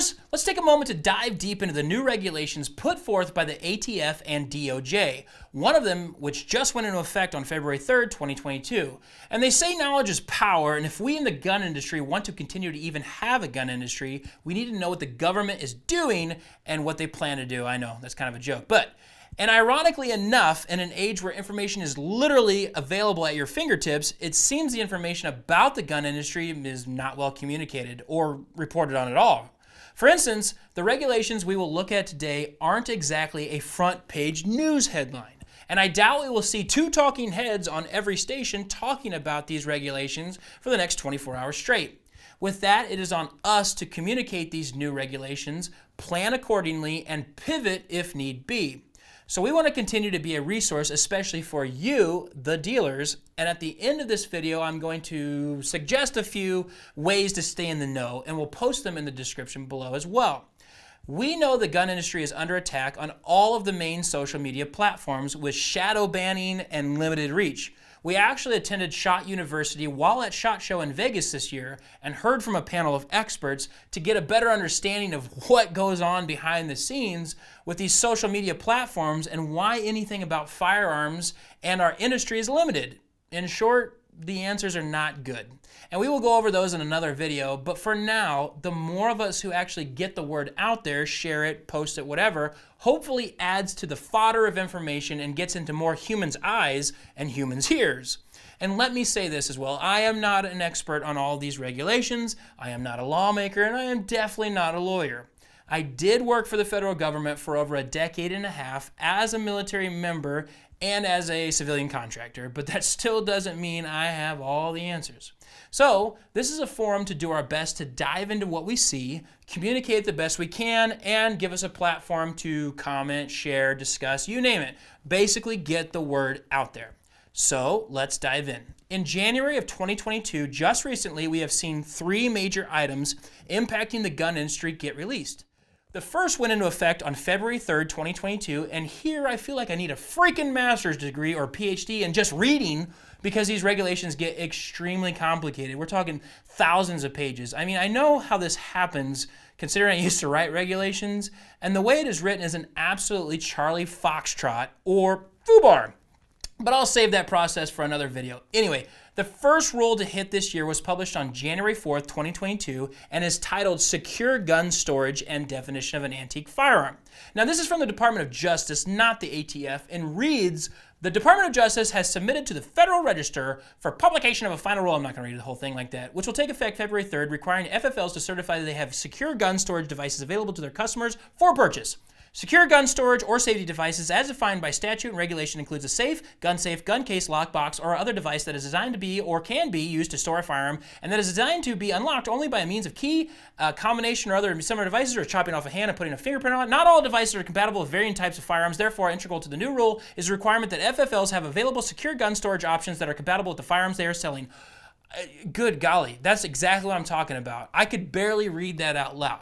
dealers, let's take a moment to dive deep into the new regulations put forth by the ATF and DOJ, one of them which just went into effect on February 3rd, 2022. And they say knowledge is power, and if we in the gun industry want to continue to even have a gun industry, we need to know what the government is doing and what they plan to do. I know, that's kind of a joke, and ironically enough, in an age where information is literally available at your fingertips, it seems the information about the gun industry is not well communicated or reported on at all. For instance, the regulations we will look at today aren't exactly a front page news headline. And I doubt we will see two talking heads on every station talking about these regulations for the next 24 hours straight. With that, it is on us to communicate these new regulations, plan accordingly, and pivot if need be. So we want to continue to be a resource, especially for you, the dealers. And at the end of this video, I'm going to suggest a few ways to stay in the know, and we'll post them in the description below as well. We know the gun industry is under attack on all of the main social media platforms with shadow banning and limited reach. We actually attended SHOT University while at SHOT Show in Vegas this year and heard from a panel of experts to get a better understanding of what goes on behind the scenes with these social media platforms and why anything about firearms and our industry is limited. In short, the answers are not good. And we will go over those in another video, but for now, the more of us who actually get the word out there, share it, post it, whatever, hopefully adds to the fodder of information and gets into more humans' eyes and humans' ears. And let me say this as well, I am not an expert on all these regulations, I am not a lawmaker, and I am definitely not a lawyer. I did work for the federal government for over a decade and a half as a military member and as a civilian contractor, but that still doesn't mean I have all the answers. So this is a forum to do our best to dive into what we see, communicate the best we can, and give us a platform to comment, share, discuss, you name it. Basically get the word out there. So let's dive in. In January of 2022, just recently, we have seen three major items impacting the gun industry get released. The first went into effect on February 3rd, 2022, and here I feel like I need a freaking master's degree or PhD in just reading because these regulations get extremely complicated. We're talking thousands of pages. I mean, I know how this happens considering I used to write regulations, and the way it is written is an absolutely Charlie Foxtrot or FUBAR. But I'll save that process for another video. Anyway, the first rule to hit this year was published on January 4th, 2022, and is titled Secure Gun Storage and Definition of an Antique Firearm. Now, this is from the Department of Justice, not the ATF, and reads, the Department of Justice has submitted to the Federal Register for publication of a final rule, I'm not going to read the whole thing like that, which will take effect February 3rd, requiring FFLs to certify that they have secure gun storage devices available to their customers for purchase. Secure gun storage or safety devices as defined by statute and regulation includes a safe, gun case, lockbox, or other device that is designed to be or can be used to store a firearm and that is designed to be unlocked only by a means of key, combination, or other similar devices, or chopping off a hand and putting a fingerprint on it. Not all devices are compatible with varying types of firearms. Therefore, integral to the new rule is a requirement that FFLs have available secure gun storage options that are compatible with the firearms they are selling. Good golly, that's exactly what I'm talking about. I could barely read that out loud.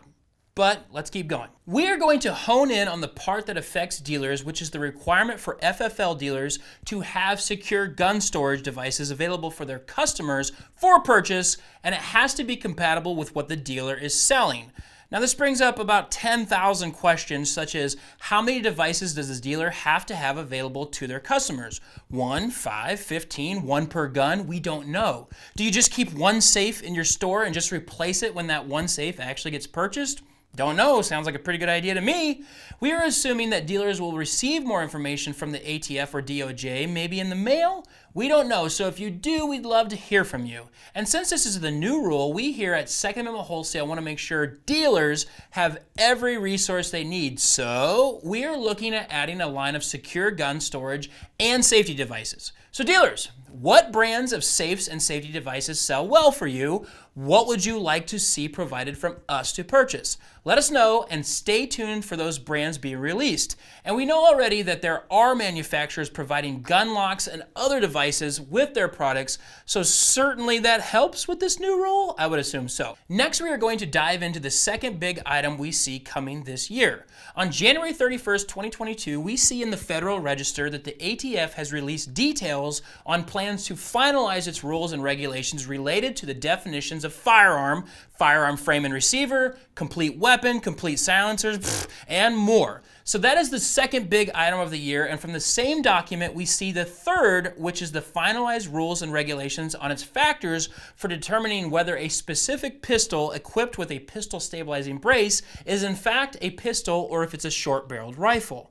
But let's keep going. We are going to hone in on the part that affects dealers, which is the requirement for FFL dealers to have secure gun storage devices available for their customers for purchase, and it has to be compatible with what the dealer is selling. Now, this brings up about 10,000 questions, such as how many devices does this dealer have to have available to their customers? 1, 5, 15, 1 per gun? We don't know. Do you just keep one safe in your store and just replace it when that one safe actually gets purchased? Don't know, sounds like a pretty good idea to me. We are assuming that dealers will receive more information from the ATF or DOJ, maybe in the mail? We don't know, so if you do, we'd love to hear from you. And since this is the new rule, we here at Second Amendment Wholesale want to make sure dealers have every resource they need. So we are looking at adding a line of secure gun storage and safety devices. So dealers, what brands of safes and safety devices sell well for you? What would you like to see provided from us to purchase? Let us know and stay tuned for those brands being released. And we know already that there are manufacturers providing gun locks and other devices with their products, so certainly that helps with this new rule? I would assume so. Next, we are going to dive into the second big item we see coming this year. On January 31st, 2022, we see in the Federal Register that the ATF has released details on plans to finalize its rules and regulations related to the definitions of of firearm, firearm frame and receiver, complete weapon, complete silencers, and more. So that is the second big item of the year, and from the same document, we see the third, which is the finalized rules and regulations on its factors for determining whether a specific pistol equipped with a pistol stabilizing brace is in fact a pistol or if it's a short-barreled rifle.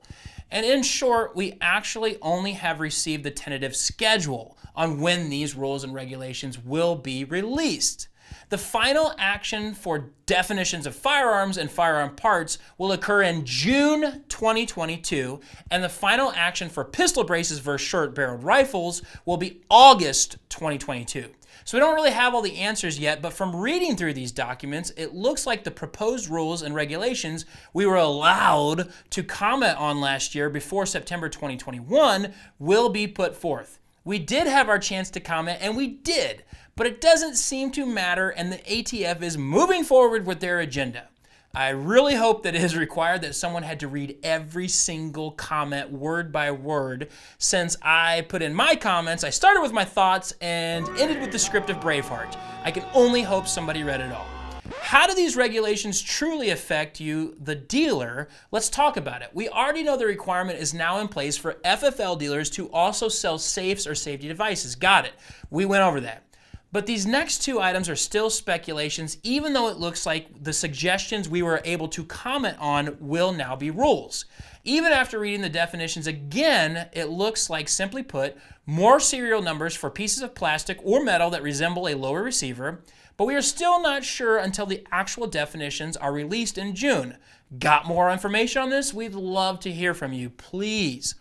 And in short, we actually only have received the tentative schedule on when these rules and regulations will be released. The final action for definitions of firearms and firearm parts will occur in June 2022, and the final action for pistol braces versus short-barreled rifles will be August 2022. So we don't really have all the answers yet, but from reading through these documents, it looks like the proposed rules and regulations we were allowed to comment on last year before September 2021 will be put forth. We did have our chance to comment, and we did, but it doesn't seem to matter, and the ATF is moving forward with their agenda. I really hope that it is required that someone had to read every single comment word by word. Since I put in my comments, I started with my thoughts and ended with the script of Braveheart. I can only hope somebody read it all. How do these regulations truly affect you, the dealer? Let's talk about it. We already know the requirement is now in place for FFL dealers to also sell safes or safety devices. Got it. We went over that. But these next two items are still speculations, even though it looks like the suggestions we were able to comment on will now be rules. Even after reading the definitions again, it looks like, simply put, more serial numbers for pieces of plastic or metal that resemble a lower receiver, but we are still not sure until the actual definitions are released in June. Got more information on this? We'd love to hear from you, please.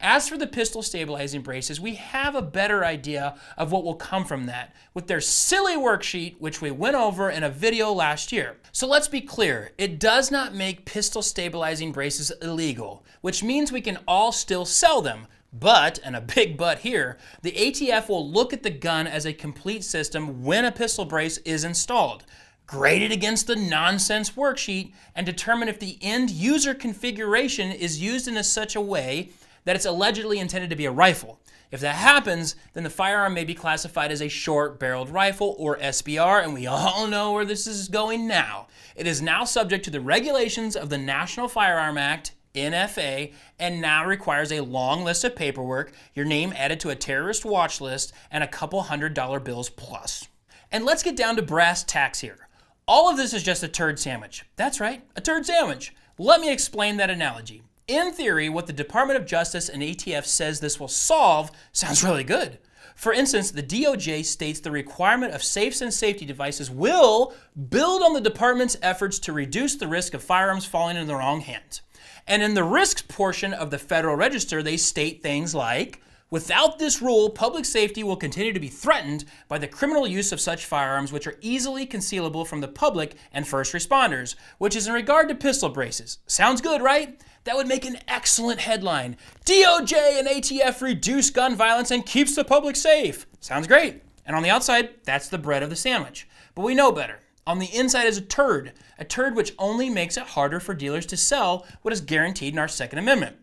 As for the pistol stabilizing braces, we have a better idea of what will come from that with their silly worksheet, which we went over in a video last year. So let's be clear, it does not make pistol stabilizing braces illegal, which means we can all still sell them. But, and a big but here, the ATF will look at the gun as a complete system when a pistol brace is installed, grade it against the nonsense worksheet, and determine if the end user configuration is used in such a way that it's allegedly intended to be a rifle. If that happens, then the firearm may be classified as a short-barreled rifle, or SBR, and we all know where this is going now. It is now subject to the regulations of the National Firearm Act, NFA, and now requires a long list of paperwork, your name added to a terrorist watch list, and a couple $100 bills plus. And let's get down to brass tacks here. All of this is just a turd sandwich. That's right, a turd sandwich. Let me explain that analogy. In theory, what the Department of Justice and ATF says this will solve sounds really good. For instance, the DOJ states the requirement of safes and safety devices will build on the department's efforts to reduce the risk of firearms falling into the wrong hands. And in the risks portion of the Federal Register, they state things like, without this rule, public safety will continue to be threatened by the criminal use of such firearms which are easily concealable from the public and first responders, which is in regard to pistol braces. Sounds good, right? That would make an excellent headline. DOJ and ATF reduce gun violence and keeps the public safe. Sounds great. And on the outside, that's the bread of the sandwich. But we know better. On the inside is a turd which only makes it harder for dealers to sell what is guaranteed in our Second Amendment.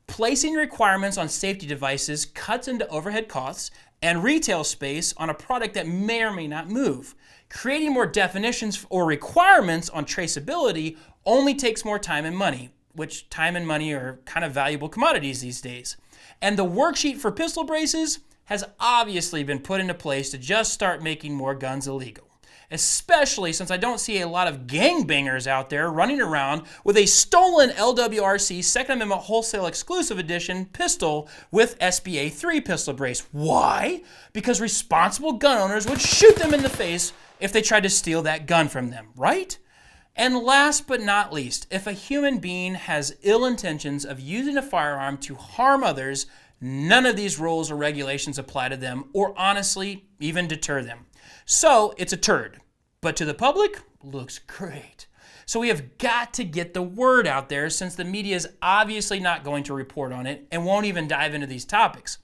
Placing requirements on safety devices cuts into overhead costs and retail space on a product that may or may not move. Creating more definitions or requirements on traceability only takes more time and money, which time and money are kind of valuable commodities these days. And the worksheet for pistol braces has obviously been put into place to just start making more guns illegal. Especially since I don't see a lot of gangbangers out there running around with a stolen LWRC Second Amendment Wholesale Exclusive Edition pistol with SBA 3 pistol brace. Why? Because responsible gun owners would shoot them in the face if they tried to steal that gun from them, right? And last but not least, if a human being has ill intentions of using a firearm to harm others, none of these rules or regulations apply to them or honestly even deter them. So it's a turd, but to the public, looks great. So we have got to get the word out there since the media is obviously not going to report on it and won't even dive into these topics.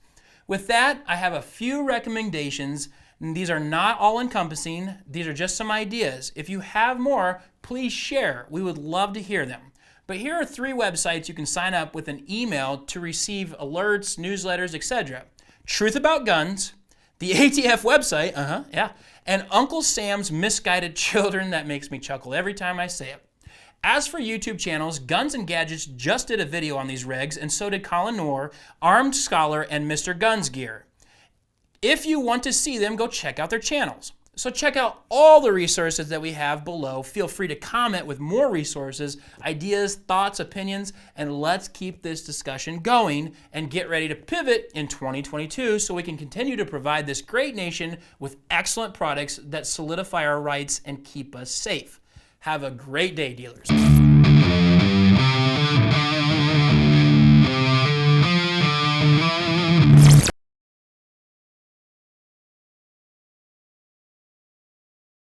With that, I have a few recommendations. And these are not all encompassing. These are just some ideas. If you have more, please share. We would love to hear them. But here are 3 websites you can sign up with an email to receive alerts, newsletters, etc. Truth About Guns, the ATF website, yeah, and Uncle Sam's Misguided Children. That makes me chuckle every time I say it. As for YouTube channels, Guns and Gadgets just did a video on these regs, and so did Colin Noir, Armed Scholar, and Mr. Guns Gear. If you want to see them, go check out their channels. So check out all the resources that we have below. Feel free to comment with more resources, ideas, thoughts, opinions, and let's keep this discussion going and get ready to pivot in 2022 so we can continue to provide this great nation with excellent products that solidify our rights and keep us safe. Have a great day, dealers.